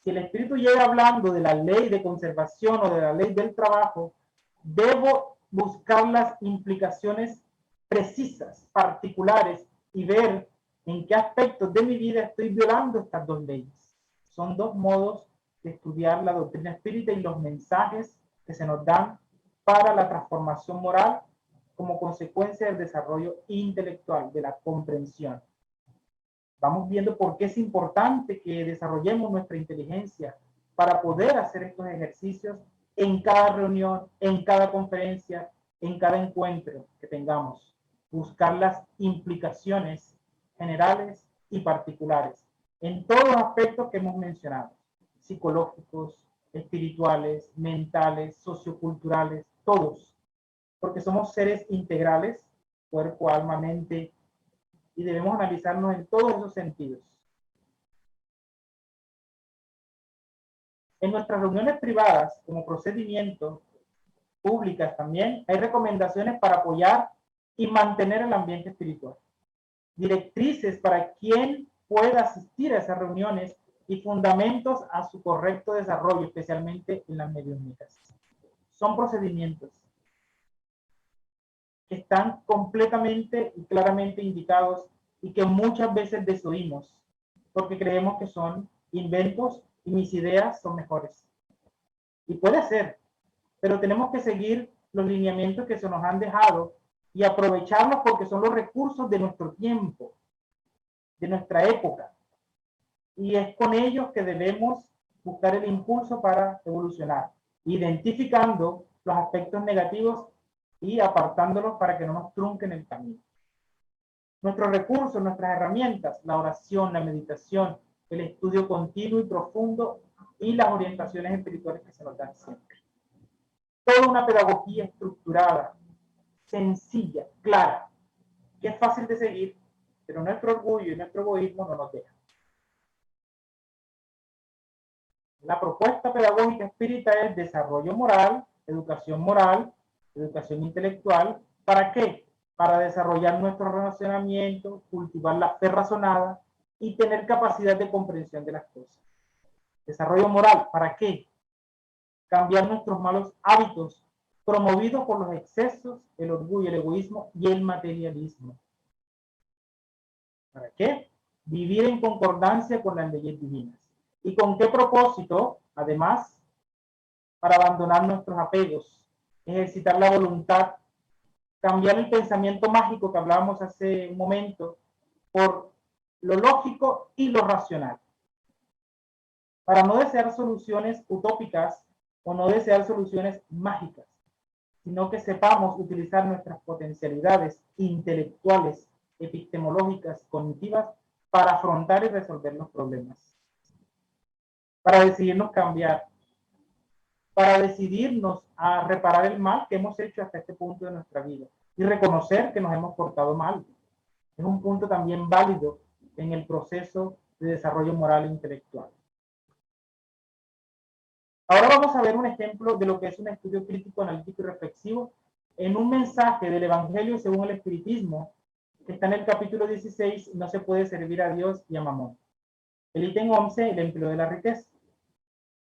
B: Si el espíritu llega hablando de la ley de conservación o de la ley del trabajo, debo buscar las implicaciones precisas, particulares, y ver en qué aspectos de mi vida estoy violando estas dos leyes. Son dos modos de estudiar la doctrina espírita y los mensajes que se nos dan para la transformación moral como consecuencia del desarrollo intelectual, de la comprensión. Vamos viendo por qué es importante que desarrollemos nuestra inteligencia para poder hacer estos ejercicios en cada reunión, en cada conferencia, en cada encuentro que tengamos. Buscar las implicaciones generales y particulares en todos los aspectos que hemos mencionado, psicológicos, espirituales, mentales, socioculturales, todos, porque somos seres integrales, cuerpo, alma, mente, y debemos analizarnos en todos esos sentidos. En nuestras reuniones privadas, como procedimiento, públicas también, hay recomendaciones para apoyar y mantener el ambiente espiritual. Directrices para quien pueda asistir a esas reuniones y fundamentos a su correcto desarrollo, especialmente en las mediúnicas. Son procedimientos que están completamente y claramente indicados y que muchas veces desoímos porque creemos que son inventos y mis ideas son mejores. Y puede ser, pero tenemos que seguir los lineamientos que se nos han dejado y aprovecharlos porque son los recursos de nuestro tiempo, de nuestra época. Y es con ellos que debemos buscar el impulso para evolucionar, identificando los aspectos negativos y apartándolos para que no nos trunquen el camino. Nuestros recursos, nuestras herramientas, la oración, la meditación, el estudio continuo y profundo y las orientaciones espirituales que se nos dan siempre. Toda una pedagogía estructurada, sencilla, clara, que es fácil de seguir, pero nuestro orgullo y nuestro egoísmo no nos dejan. La propuesta pedagógica espírita es desarrollo moral, educación intelectual. ¿Para qué? Para desarrollar nuestro relacionamiento, cultivar la fe razonada y tener capacidad de comprensión de las cosas. Desarrollo moral, ¿para qué? Cambiar nuestros malos hábitos promovidos por los excesos, el orgullo, el egoísmo y el materialismo. ¿Para qué? Vivir en concordancia con las leyes divinas. ¿Y con qué propósito? Además, para abandonar nuestros apegos, ejercitar la voluntad, cambiar el pensamiento mágico que hablábamos hace un momento por lo lógico y lo racional. Para no desear soluciones utópicas o no desear soluciones mágicas, sino que sepamos utilizar nuestras potencialidades intelectuales, epistemológicas, cognitivas, para afrontar y resolver los problemas. Para decidirnos cambiar, para decidirnos a reparar el mal que hemos hecho hasta este punto de nuestra vida y reconocer que nos hemos portado mal. Es un punto también válido en el proceso de desarrollo moral e intelectual. Ahora vamos a ver un ejemplo de lo que es un estudio crítico, analítico y reflexivo en un mensaje del Evangelio según el Espiritismo, que está en el capítulo 16, no se puede servir a Dios y a Mamón. El ítem 11, el empleo de la riqueza.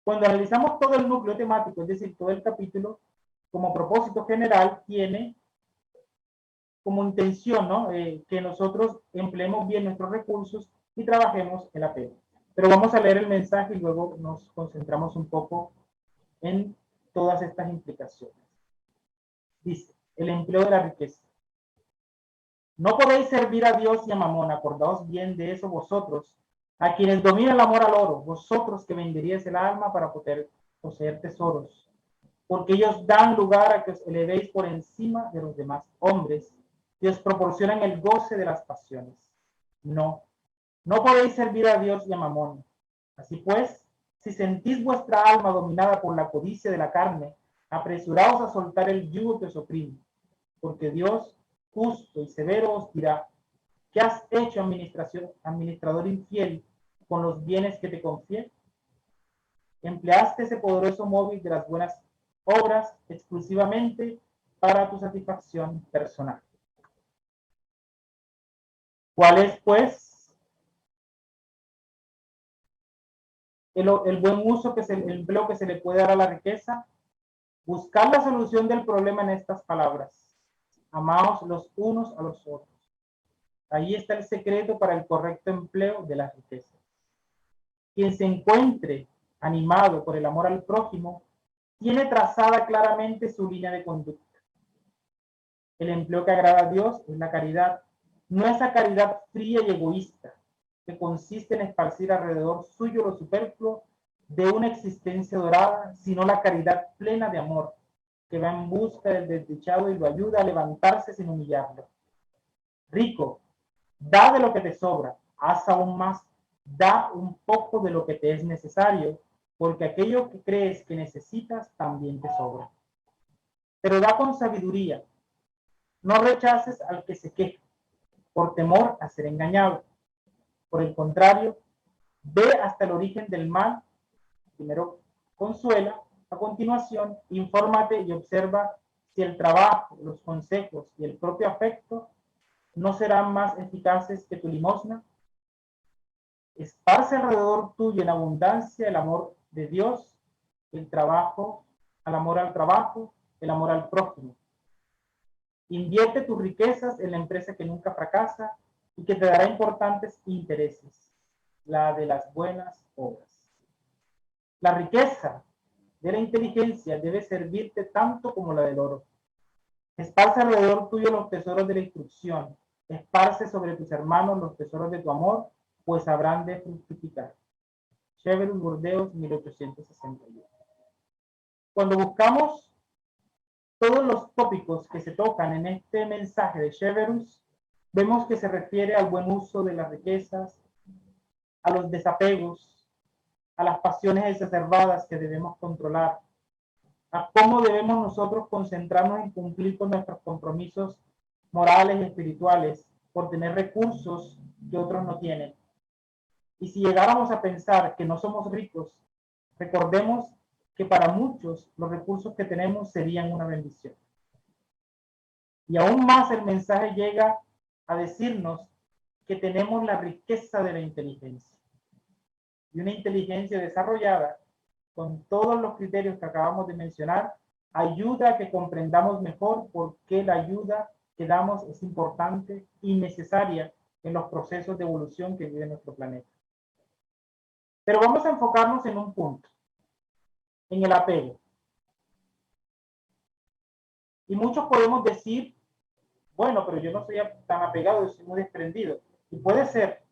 B: Cuando analizamos todo el núcleo temático, es decir, todo el capítulo, como propósito general, tiene como intención, ¿no? Que nosotros empleemos bien nuestros recursos y trabajemos el apego. Pero vamos a leer el mensaje y luego nos concentramos un poco en todas estas implicaciones. Dice, el empleo de la riqueza. No podéis servir a Dios y a Mamón, acordaos bien de eso vosotros, a quienes domina el amor al oro, vosotros que venderíais el alma para poder poseer tesoros, porque ellos dan lugar a que os elevéis por encima de los demás hombres y os proporcionan el goce de las pasiones. No, no podéis servir a Dios y a Mamón. Así pues, si sentís vuestra alma dominada por la codicia de la carne, apresuraos a soltar el yugo que os oprime, porque Dios, justo y severo, os dirá, ¿qué has hecho, administrador infiel, con los bienes que te confié? Empleaste ese poderoso móvil de las buenas obras exclusivamente para tu satisfacción personal. ¿Cuál es, pues, el buen uso, el empleo que se le puede dar a la riqueza? Buscar la solución del problema en estas palabras. Amaos los unos a los otros. Ahí está el secreto para el correcto empleo de la riqueza. Quien se encuentre animado por el amor al prójimo, tiene trazada claramente su línea de conducta. El empleo que agrada a Dios es la caridad, no esa caridad fría y egoísta, que consiste en esparcir alrededor suyo lo superfluo de una existencia dorada, sino la caridad plena de amor, que va en busca del desdichado y lo ayuda a levantarse sin humillarlo. Rico, da de lo que te sobra, haz aún más, da un poco de lo que te es necesario, porque aquello que crees que necesitas también te sobra. Pero da con sabiduría, no rechaces al que se queja, por temor a ser engañado. Por el contrario, ve hasta el origen del mal, primero consuela, a continuación, infórmate y observa si el trabajo, los consejos y el propio afecto no serán más eficaces que tu limosna. Esparce alrededor tuyo en abundancia el amor de Dios, el trabajo, el amor al trabajo, el amor al prójimo. Invierte tus riquezas en la empresa que nunca fracasa y que te dará importantes intereses, la de las buenas obras. La riqueza de la inteligencia debe servirte tanto como la del oro. Esparce alrededor tuyo los tesoros de la instrucción, esparce sobre tus hermanos los tesoros de tu amor, pues habrán de fructificar. Severus Burdeos, 1861. Cuando buscamos todos los tópicos que se tocan en este mensaje de Severus, vemos que se refiere al buen uso de las riquezas, a los desapegos, a las pasiones exacerbadas que debemos controlar, a cómo debemos nosotros concentrarnos en cumplir con nuestros compromisos morales y espirituales por tener recursos que otros no tienen. Y si llegáramos a pensar que no somos ricos, recordemos que para muchos los recursos que tenemos serían una bendición. Y aún más el mensaje llega a decirnos que tenemos la riqueza de la inteligencia. Y una inteligencia desarrollada con todos los criterios que acabamos de mencionar, ayuda a que comprendamos mejor por qué la ayuda que damos es importante y necesaria en los procesos de evolución que vive nuestro planeta. Pero vamos a enfocarnos en un punto, en el apego. Y muchos podemos decir, bueno, pero yo no soy tan apegado, yo soy muy desprendido. Y puede ser,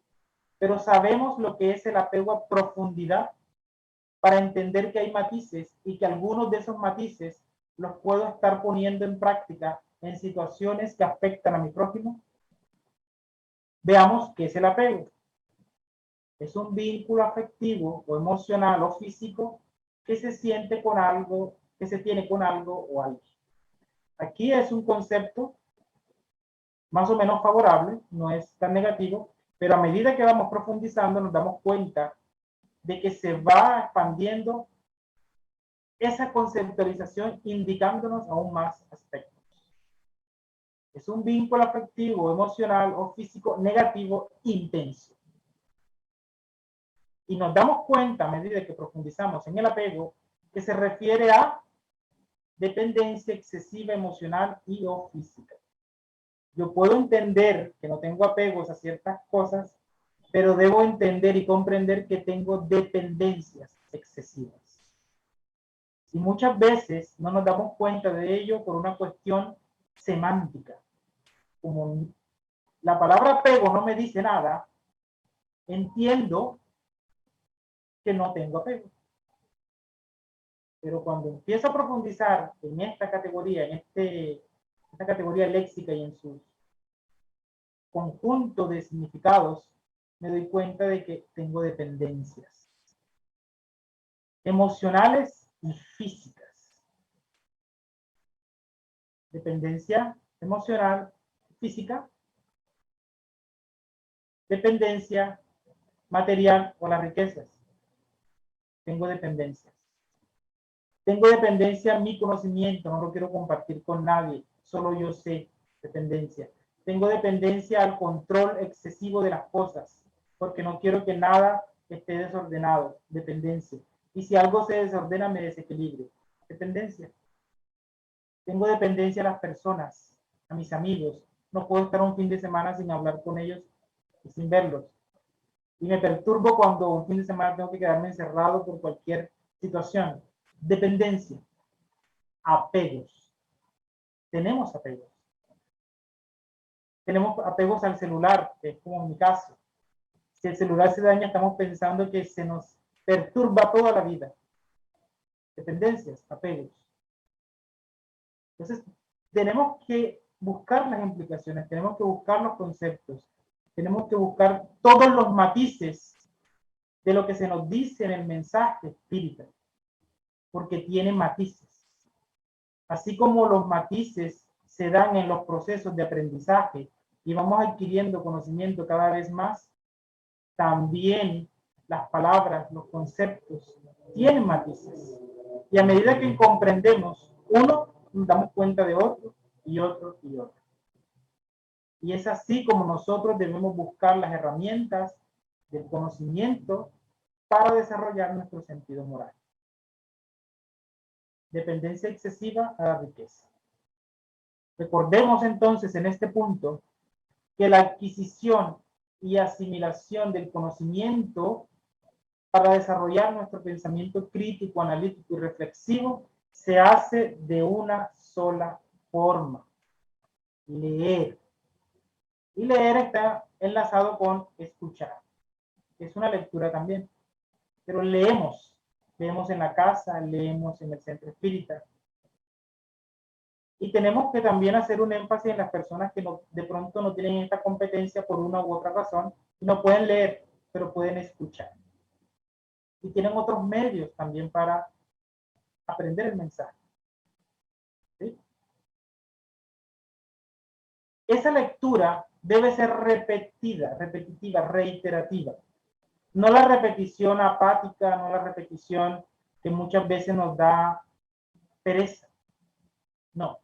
B: pero sabemos lo que es el apego a profundidad para entender que hay matices y que algunos de esos matices los puedo estar poniendo en práctica en situaciones que afectan a mi prójimo. Veamos qué es el apego. Es un vínculo afectivo o emocional o físico que se siente con algo, que se tiene con algo o alguien. Aquí es un concepto más o menos favorable, no es tan negativo, pero a medida que vamos profundizando nos damos cuenta de que se va expandiendo esa conceptualización indicándonos aún más aspectos. Es un vínculo afectivo, emocional o físico negativo intenso. Y nos damos cuenta a medida que profundizamos en el apego que se refiere a dependencia excesiva emocional y o física. Yo puedo entender que no tengo apegos a ciertas cosas, pero debo entender y comprender que tengo dependencias excesivas. Y muchas veces no nos damos cuenta de ello por una cuestión semántica. Como la palabra apego no me dice nada, entiendo que no tengo apego. Pero cuando empiezo a profundizar en esta categoría, esta categoría léxica y en su conjunto de significados, me doy cuenta de que tengo dependencias emocionales y físicas. Dependencia emocional, física, dependencia material o las riquezas. Tengo dependencias. Tengo dependencia a mi conocimiento, no lo quiero compartir con nadie, solo yo sé, dependencia. Tengo dependencia al control excesivo de las cosas, porque no quiero que nada esté desordenado, dependencia. Y si algo se desordena, me desequilibrio, dependencia. Tengo dependencia a las personas, a mis amigos. No puedo estar un fin de semana sin hablar con ellos y sin verlos. Y me perturbo cuando un fin de semana tengo que quedarme encerrado por cualquier situación. Dependencia. Apegos. Tenemos apegos. Tenemos apegos al celular, que es como en mi caso. Si el celular se daña, estamos pensando que se nos perturba toda la vida. Dependencias, apegos. Entonces, tenemos que buscar las implicaciones, tenemos que buscar los conceptos, tenemos que buscar todos los matices de lo que se nos dice en el mensaje espírita, porque tiene matices. Así como los matices se dan en los procesos de aprendizaje y vamos adquiriendo conocimiento cada vez más, también las palabras, los conceptos tienen matices. Y a medida que comprendemos uno, nos damos cuenta de otro y otro y otro. Y es así como nosotros debemos buscar las herramientas del conocimiento para desarrollar nuestro sentido moral. Dependencia excesiva a la riqueza. Recordemos entonces en este punto que la adquisición y asimilación del conocimiento para desarrollar nuestro pensamiento crítico, analítico y reflexivo se hace de una sola forma: leer. Y leer está enlazado con escuchar. Es una lectura también. Pero leemos. Leemos en la casa, leemos en el centro espírita. Y tenemos que también hacer un énfasis en las personas que de pronto no tienen esta competencia por una u otra razón y no pueden leer, pero pueden escuchar. Y tienen otros medios también para aprender el mensaje. ¿Sí? Esa lectura debe ser repetitiva, reiterativa. No la repetición apática, no la repetición que muchas veces nos da pereza. No,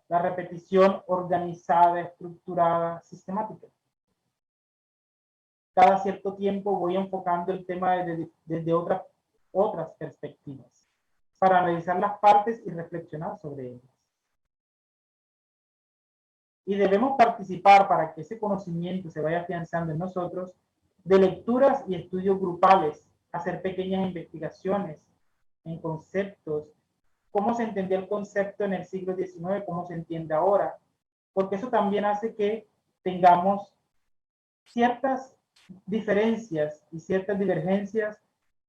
B: la repetición organizada, estructurada, sistemática. Cada cierto tiempo voy enfocando el tema desde otras perspectivas para analizar las partes y reflexionar sobre ellas. Y debemos participar para que ese conocimiento se vaya afianzando en nosotros de lecturas y estudios grupales, hacer pequeñas investigaciones en conceptos, cómo se entendía el concepto en el siglo XIX, cómo se entiende ahora, porque eso también hace que tengamos ciertas diferencias y ciertas divergencias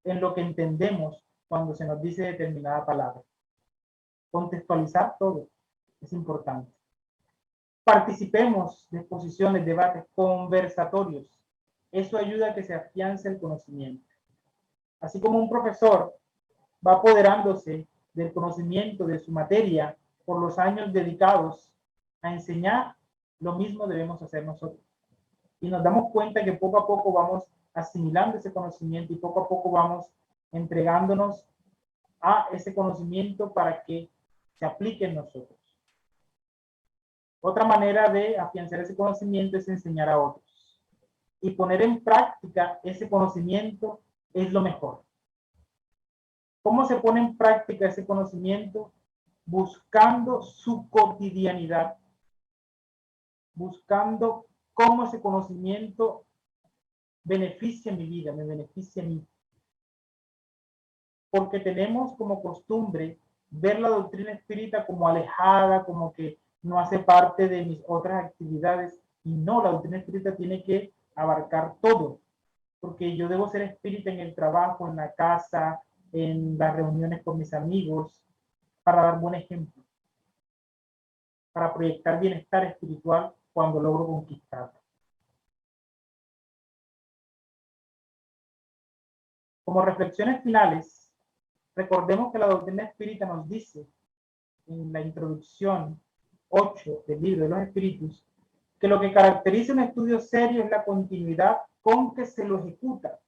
B: en lo que entendemos cuando se nos dice determinada palabra. Contextualizar todo es importante. Participemos de exposiciones, debates, conversatorios. Eso ayuda a que se afiance el conocimiento. Así como un profesor va apoderándose del conocimiento de su materia por los años dedicados a enseñar, lo mismo debemos hacer nosotros. Y nos damos cuenta que poco a poco vamos asimilando ese conocimiento y poco a poco vamos entregándonos a ese conocimiento para que se aplique en nosotros. Otra manera de afianzar ese conocimiento es enseñar a otros. Y poner en práctica ese conocimiento es lo mejor. ¿Cómo se pone en práctica ese conocimiento? Buscando su cotidianidad, buscando cómo ese conocimiento beneficia mi vida, me beneficia a mí. Porque tenemos como costumbre ver la doctrina espírita como alejada, como que no hace parte de mis otras actividades. Y no, la doctrina espírita tiene que abarcar todo. Porque yo debo ser espírita en el trabajo, en la casa, en las reuniones con mis amigos, para dar buen ejemplo, para proyectar bienestar espiritual cuando logro conquistarlo. Como reflexiones finales, recordemos que la doctrina espírita nos dice en la introducción 8 del libro de los espíritus que lo que caracteriza un estudio serio es la continuidad con que se lo ejecuta.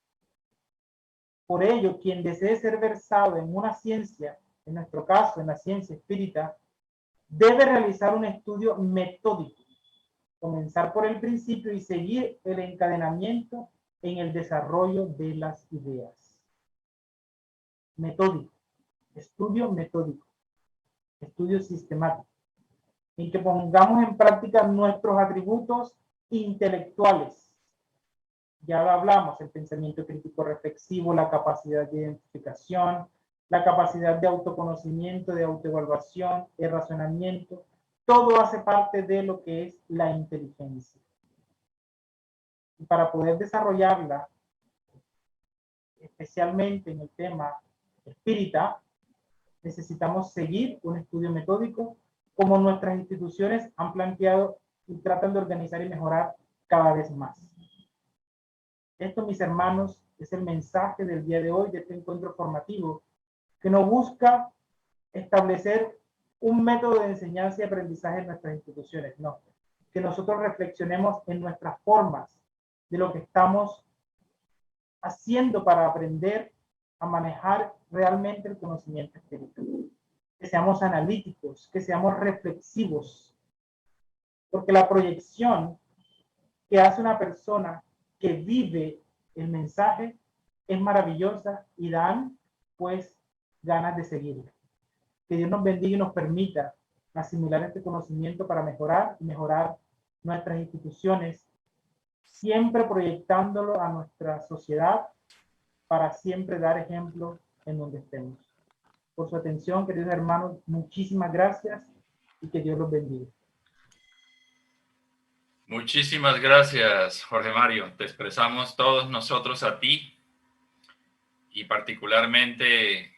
B: Por ello, quien desee ser versado en una ciencia, en nuestro caso, en la ciencia espírita, debe realizar un estudio metódico, comenzar por el principio y seguir el encadenamiento en el desarrollo de las ideas. Metódico, estudio metódico, estudio sistemático, en que pongamos en práctica nuestros atributos intelectuales. Ya lo hablamos, el pensamiento crítico reflexivo, la capacidad de identificación, la capacidad de autoconocimiento, de autoevaluación, el razonamiento, todo hace parte de lo que es la inteligencia. Y para poder desarrollarla, especialmente en el tema espírita, necesitamos seguir un estudio metódico como nuestras instituciones han planteado y tratan de organizar y mejorar cada vez más. Esto, mis hermanos, es el mensaje del día de hoy, de este encuentro formativo, que no busca establecer un método de enseñanza y aprendizaje en nuestras instituciones, no. Que nosotros reflexionemos en nuestras formas de lo que estamos haciendo para aprender a manejar realmente el conocimiento espiritual. Que seamos analíticos, que seamos reflexivos, porque la proyección que hace una persona que vive el mensaje es maravillosa y dan pues ganas de seguirla. Que Dios nos bendiga y nos permita asimilar este conocimiento para mejorar y mejorar nuestras instituciones, siempre proyectándolo a nuestra sociedad para siempre dar ejemplo en donde estemos. Por su atención, queridos hermanos, muchísimas gracias y que Dios los bendiga.
A: Muchísimas gracias, Jorge Mario. Te expresamos todos nosotros a ti y particularmente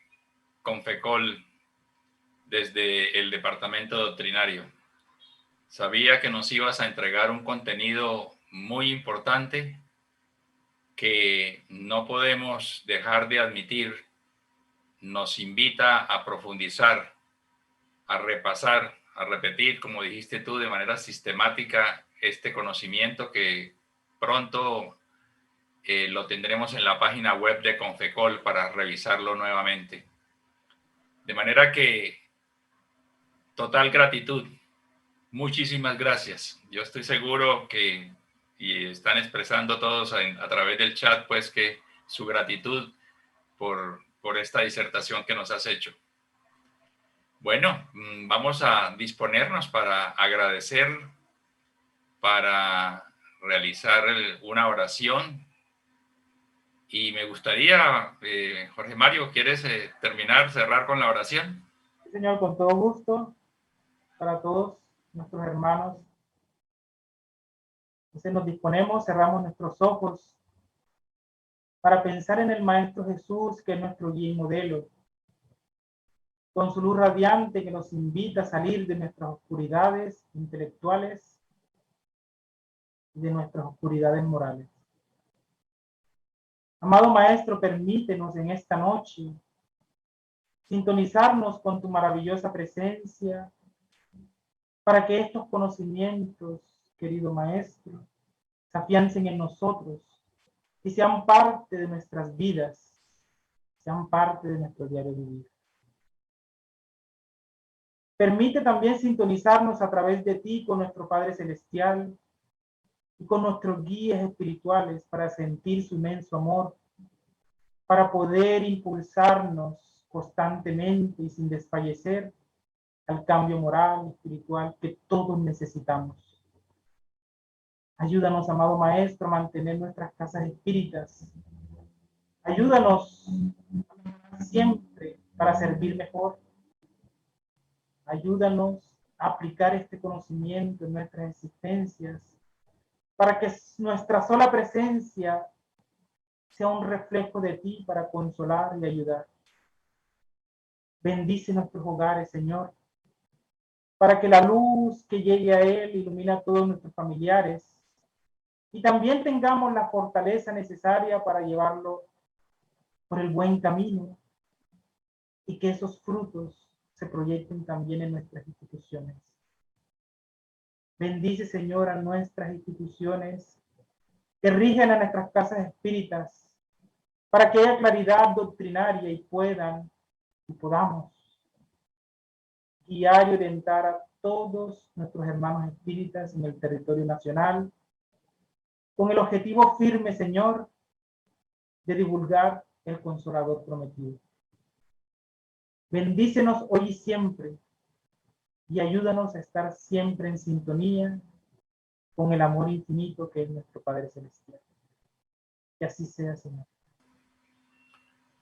A: Confecol desde el departamento doctrinario. Sabía que nos ibas a entregar un contenido muy importante que no podemos dejar de admitir. Nos invita a profundizar, a repasar, a repetir, como dijiste tú, de manera sistemática este conocimiento que pronto lo tendremos en la página web de Confecol para revisarlo nuevamente. De manera que, total gratitud. Muchísimas gracias. Yo estoy seguro que, y están expresando todos a través del chat, pues que su gratitud por esta disertación que nos has hecho. Bueno, vamos a disponernos para agradecer, para realizar una oración. Y me gustaría, Jorge Mario, ¿quieres cerrar con la oración?
B: Sí, Señor, con todo gusto, para todos nuestros hermanos. Entonces nos disponemos, cerramos nuestros ojos para pensar en el Maestro Jesús, que es nuestro guía y modelo, con su luz radiante que nos invita a salir de nuestras oscuridades intelectuales y de nuestras oscuridades morales. Amado Maestro, permítenos en esta noche sintonizarnos con tu maravillosa presencia para que estos conocimientos, querido Maestro, se afiancen en nosotros y sean parte de nuestras vidas, sean parte de nuestro diario vivir. Permite también sintonizarnos a través de ti con nuestro Padre Celestial y con nuestros guías espirituales para sentir su inmenso amor, para poder impulsarnos constantemente y sin desfallecer al cambio moral y espiritual que todos necesitamos. Ayúdanos, amado Maestro, a mantener nuestras casas espíritas. Ayúdanos siempre para servir mejor. Ayúdanos a aplicar este conocimiento en nuestras existencias para que nuestra sola presencia sea un reflejo de ti para consolar y ayudar. Bendice nuestros hogares, Señor, para que la luz que llegue a él ilumine a todos nuestros familiares y también tengamos la fortaleza necesaria para llevarlo por el buen camino y que esos frutos se proyecten también en nuestras instituciones. Bendice, Señor, a nuestras instituciones que rigen a nuestras casas espíritas para que haya claridad doctrinaria y podamos guiar y orientar a todos nuestros hermanos espíritas en el territorio nacional con el objetivo firme, Señor, de divulgar el Consolador prometido. Bendícenos hoy y siempre y ayúdanos a estar siempre en sintonía con el amor infinito que es nuestro Padre Celestial. Que así sea, Señor.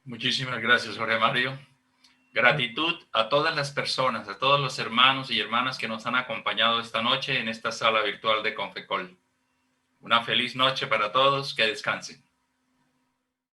A: Muchísimas gracias, Jorge Mario. Gratitud a todas las personas, a todos los hermanos y hermanas que nos han acompañado esta noche en esta sala virtual de Confecol. Una feliz noche para todos, que descansen.